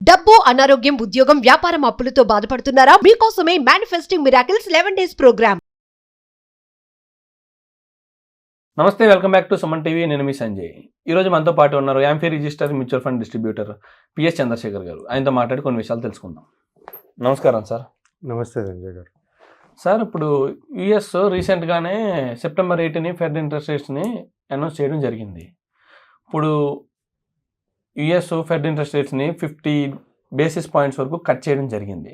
డబ్బు, అనారోగ్యం, ఉద్యోగం, వ్యాపారం అప్పులతో బాధపడుతున్నారా? మీకోసమే మేనిఫెస్టింగ్ మిరాకిల్స్ 11 days ప్రోగ్రామ్. నమస్తే, welcome back to Suman TV. నేను మీ సంజయ్. ఈరోజు మనతో పాటు ఉన్నారు AMFI register mutual fund distributor P S Chandrashekar గారు. ఆయనతో మాట్లాడి కొన్ని విషయాలు తెలుసుకుందాం. నమస్కారం సార్. నమస్తే సంజయ్ గారు. సార్, ఇప్పుడు యుఎస్ రీసెంట్గానే సెప్టెంబర్ 8ని ఫెడ్ ఇంట్రెస్ట్ రేట్స్ని అనౌన్స్ చేయడం జరిగింది. ఇప్పుడు యుఎస్ ఫెడ్ ఇంట్రెస్ట్ రేట్స్ని 50 basis points వరకు కట్ చేయడం జరిగింది.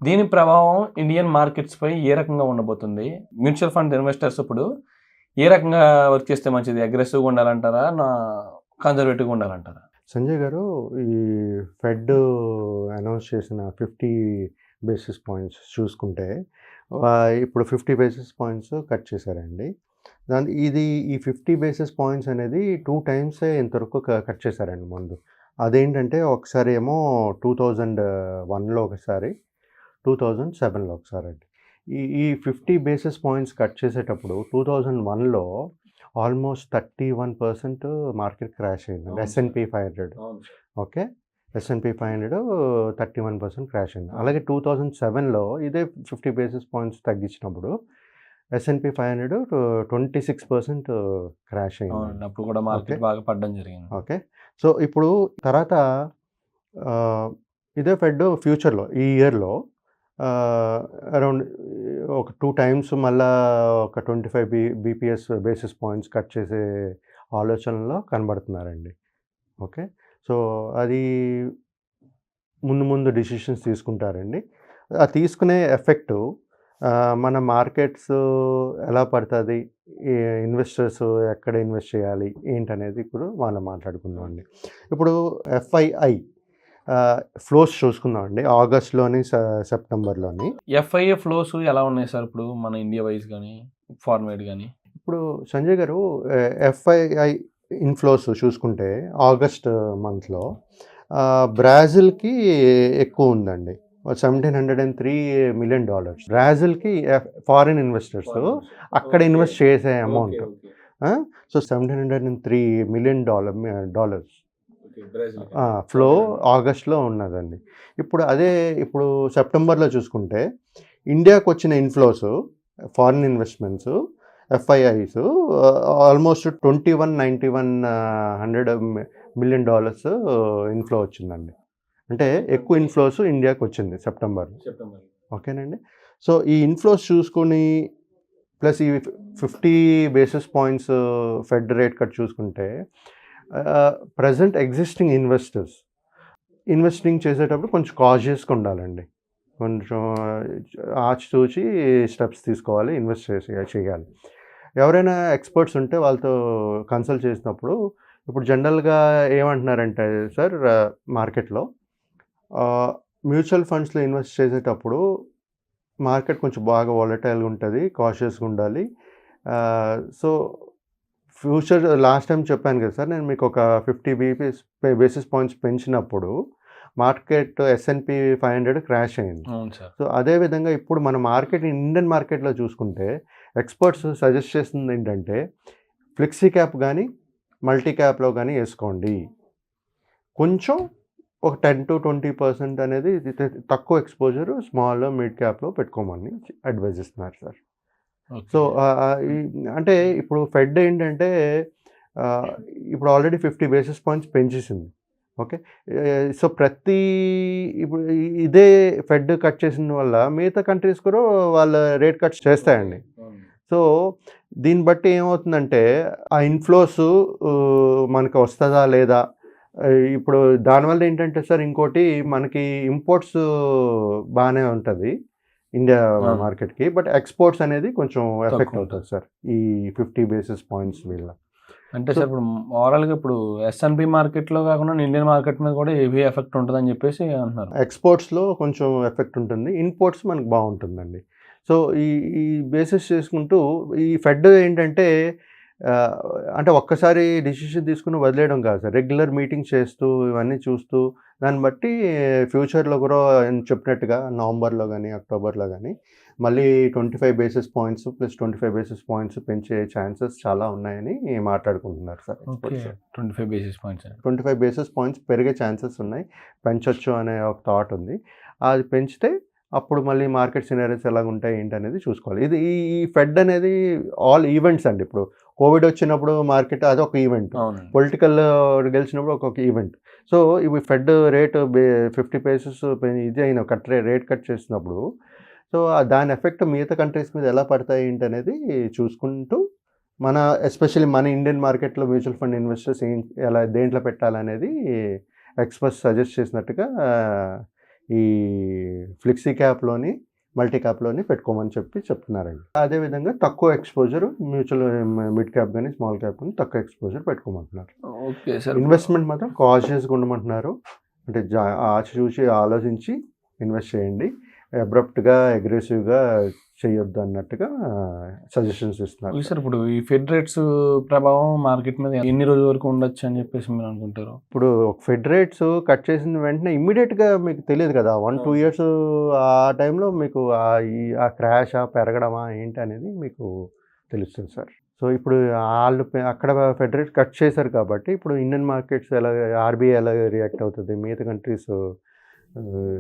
దీని ప్రభావం ఇండియన్ మార్కెట్స్పై ఏ రకంగా ఉండబోతుంది? మ్యూచువల్ ఫండ్ ఇన్వెస్టర్స్ ఇప్పుడు ఏ రకంగా వర్క్ చేస్తే మంచిది? అగ్రెసివ్గా ఉండాలంటారా, కన్జర్వేటివ్గా ఉండాలంటారా? సంజయ్ గారు, ఈ ఫెడ్ అనౌన్స్ చేసిన 50 basis points చూసుకుంటే ఇప్పుడు 50 basis points కట్ చేశారండి. ఈ 50 basis points అనేది 2 times ఇంతవరకు కట్ చేశారండి ముందు. అదేంటంటే ఒకసారి ఏమో 2001లో ఒకసారి, 2007లో ఒకసారి అండి. ఈ 50 basis points కట్ చేసేటప్పుడు 2001లో ఆల్మోస్ట్ 31% మార్కెట్ క్రాష్ అయిందండి. S&P 500 ఓకే, S&P 500 31% క్రాష్ అయింది. అలాగే 2007లో ఇదే 50 basis points తగ్గించినప్పుడు S&P 500 26% క్రాష్ అయింది. అప్పుడు కూడా మార్కెట్ బాగా పడడం జరిగింది. ఓకే, సో ఇప్పుడు తర్వాత ఇదే ఫెడ్ ఫ్యూచర్లో ఈ ఇయర్లో అరౌండ్ ఒక 2 times మళ్ళా ఒక 25 basis points కట్ చేసే ఆలోచనలో కనబడుతున్నారండి. ఓకే, సో అది ముందు డిసిషన్స్ తీసుకుంటారండి. ఆ తీసుకునే ఎఫెక్టు మన మార్కెట్స్ ఎలా పడుతుంది, ఇన్వెస్టర్స్ ఎక్కడ ఇన్వెస్ట్ చేయాలి ఏంటనేది ఇప్పుడు మనం మాట్లాడుకుందాం అండి. ఇప్పుడు FII ఫ్లోస్ చూసుకుందామండి. ఆగస్ట్లోని సెప్టెంబర్లోని FII ఫ్లోస్ ఎలా ఉన్నాయి సార్ ఇప్పుడు మన ఇండియా వైజ్ కానీ ఫారెన్ వైడ్ కానీ? ఇప్పుడు సంజయ్ గారు, FII ఇన్ఫ్లోస్ చూసుకుంటే ఆగస్ట్ మంత్లో బ్రాజిల్కి ఎక్కువ ఉందండి. $1,703 million. బ్రాజిల్కి ఫారిన్ ఇన్వెస్టర్స్ అక్కడ ఇన్వెస్ట్ చేసే అమౌంట్. సో $703 million ఫ్లో ఆగస్ట్లో ఉన్నదండి. ఇప్పుడు సెప్టెంబర్లో చూసుకుంటే ఇండియాకు వచ్చిన inflows foreign investments FIIs almost $2,191 million inflow వచ్చిందండి. అంటే ఎక్కువ ఇన్ఫ్లోస్ ఇండియాకి వచ్చింది సెప్టెంబర్. ఓకేనండి. సో ఈ ఇన్ఫ్లోస్ చూసుకొని ప్లస్ ఈ 50 basis points fed rate cut చూసుకుంటే ప్రజెంట్ ఎగ్జిస్టింగ్ ఇన్వెస్టర్స్ ఇన్వెస్టింగ్ చేసేటప్పుడు కొంచెం కాషియస్గా ఉండాలండి. కొంచెం ఆచితూచి స్టెప్స్ తీసుకోవాలి, ఇన్వెస్ట్ చేయాలి. ఎవరైనా ఎక్స్పర్ట్స్ ఉంటే వాళ్ళతో కన్సల్ట్ చేసినప్పుడు ఇప్పుడు జనరల్గా ఏమంటున్నారంటే సార్, మార్కెట్లో మ్యూచువల్ ఫండ్స్లో ఇన్వెస్ట్ చేసేటప్పుడు మార్కెట్ కొంచెం బాగా వాలటైల్గా ఉంటుంది, కాషియస్గా ఉండాలి. సో ఫ్యూచర్ లాస్ట్ టైం చెప్పాను కదా సార్, నేను మీకు ఒక 50 basis points పెంచినప్పుడు మార్కెట్ S&P 500 క్రాష్ అయింది. సో అదేవిధంగా ఇప్పుడు మన మార్కెట్ ఇండియన్ మార్కెట్లో చూసుకుంటే ఎక్స్పర్ట్స్ సజెస్ట్ చేస్తుంది ఏంటంటే ఫ్లెక్సీ క్యాప్ కానీ మల్టీ క్యాప్లో కానీ వేసుకోండి. కొంచెం ఒక 10-20% అనేది తక్కువ ఎక్స్పోజర్ స్మాల్ మిడ్ క్యాప్లో పెట్టుకోమని అడ్వైజ్ ఇస్తున్నారు సార్. సో అంటే ఇప్పుడు ఫెడ్ ఏంటంటే ఇప్పుడు ఆల్రెడీ 50 basis points పెంచేసింది. ఓకే, సో ఇప్పుడు ఇదే ఫెడ్ కట్ చేసిన వల్ల మిగతా కంట్రీస్ కూడా వాళ్ళ రేట్ కట్స్ చేస్తాయండి. సో దీన్ని బట్టి ఏమవుతుందంటే ఆ ఇన్ఫ్లోస్ మనకు వస్తుందా లేదా. ఇప్పుడు దానివల్ల ఏంటంటే సార్, ఇంకోటి మనకి ఇంపోర్ట్స్ బాగానే ఉంటుంది ఇండియా మార్కెట్కి, బట్ ఎక్స్పోర్ట్స్ అనేది కొంచెం ఎఫెక్ట్ అవుతుంది సార్ ఈ 50 basis points వల్ల. అంటే సార్ ఇప్పుడు ఓవరాల్గా ఇప్పుడు S&P మార్కెట్లో కాకుండా ఇండియన్ మార్కెట్ మీద కూడా హెవీ ఎఫెక్ట్ ఉంటుందని చెప్పేసి అంటున్నారు. ఎక్స్పోర్ట్స్లో కొంచెం ఎఫెక్ట్ ఉంటుంది, ఇంపోర్ట్స్ మనకు బాగుంటుందండి. సో ఈ బేసిస్ చేసుకుంటూ ఈ ఫెడ్ ఏంటంటే అంటే ఒక్కసారి డిసిషన్ తీసుకుని వదిలేయడం కాదు సార్, రెగ్యులర్ మీటింగ్స్ చేస్తూ ఇవన్నీ చూస్తూ దాన్ని బట్టి ఫ్యూచర్లో కూడా చెప్పినట్టుగా నవంబర్లో కానీ అక్టోబర్లో కానీ మళ్ళీ 25 basis points plus 25 basis points పెంచే ఛాన్సెస్ చాలా ఉన్నాయని మాట్లాడుకుంటున్నారు sir. 25 basis points 25 basis points పెరిగే ఛాన్సెస్ ఉన్నాయి, పెంచొచ్చు అనే ఒక థాట్ ఉంది. అది పెంచితే అప్పుడు మళ్ళీ మార్కెట్ సినారీస్ ఎలా ఉంటాయి ఏంటి అనేది చూసుకోవాలి. ఇది ఈ ఫెడ్ అనేది ఆల్ ఈవెంట్స్ అండి. ఇప్పుడు కోవిడ్ వచ్చినప్పుడు మార్కెట్ అదొక ఈవెంట్, పొలిటికల్ గెలిచినప్పుడు ఒక్కొక్క ఈవెంట్. సో ఇవి ఫెడ్ రేట్ 50 బేసిస్ ఇది అయిన రేట్ కట్ చేసినప్పుడు సో దాని ఎఫెక్ట్ మిగతా కంట్రీస్ మీద ఎలా పడతాయి ఏంటి అనేది చూసుకుంటూ మన ఎస్పెషల్లీ మన ఇండియన్ మార్కెట్లో మ్యూచువల్ ఫండ్ ఇన్వెస్టర్స్ ఎలా దేంట్లో పెట్టాలనేది ఎక్స్పర్ట్స్ సజెస్ట్ చేసినట్టుగా ఈ ఫ్లెక్సీ క్యాప్లోని మల్టీ క్యాప్లోని పెట్టుకోమని చెప్తున్నారండి. అదేవిధంగా తక్కువ ఎక్స్పోజర్ మ్యూచువల్ మిడ్ క్యాప్ కానీ స్మాల్ క్యాప్ కానీ తక్కువ ఎక్స్పోజర్ పెట్టుకోమంటున్నారు. Okay sir. ఇన్వెస్ట్మెంట్ మాత్రం కాషియస్గా ఉండమంటున్నారు. అంటే చూసి ఆలోచించి ఇన్వెస్ట్ చేయండి, అబ్రప్ట్గా అగ్రెసివ్గా చేయొద్దు అన్నట్టుగా సజెషన్స్ ఇస్తున్నారు. సార్ ఇప్పుడు ఈ ఫెడ్ రేట్స్ ప్రభావం మార్కెట్ మీద ఎన్ని రోజుల వరకు ఉండొచ్చు అని చెప్పేసి మీరు అనుకుంటారు? ఇప్పుడు ఫెడ్ రేట్స్ కట్ చేసిన వెంటనే ఇమ్మీడియట్గా మీకు తెలియదు కదా, 1-2 ఇయర్స్ ఆ టైంలో మీకు ఆ క్రాష్ పెరగడమా ఏంటి అనేది మీకు తెలుస్తుంది సార్. సో ఇప్పుడు వాళ్ళు అక్కడ ఫెడ్ రేట్ కట్ చేశారు కాబట్టి ఇప్పుడు ఇండియన్ మార్కెట్స్ ఎలా, ఆర్బీఐ ఎలా రియాక్ట్ అవుతుంది, మిగతా కంట్రీస్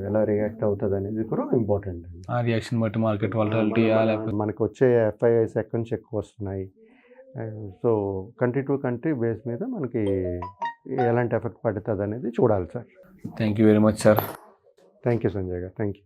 ఎలా రియాక్ట్ అవుతుంది అనేది కూడా ఇంపార్టెంట్ అండి. ఆ రియాక్షన్ బట్టి మార్కెట్ వాలటిలిటీ మనకు వచ్చే ఎఫ్ఐఐస్ ఎక్కడి నుంచి ఎక్కువ వస్తున్నాయి, so country to country base మీద మనకి ఎలాంటి ఎఫెక్ట్ పడుతుంది అనేది చూడాలి sir. Thank you very much sir. Thank you Sanjay గారు, థ్యాంక్ యూ.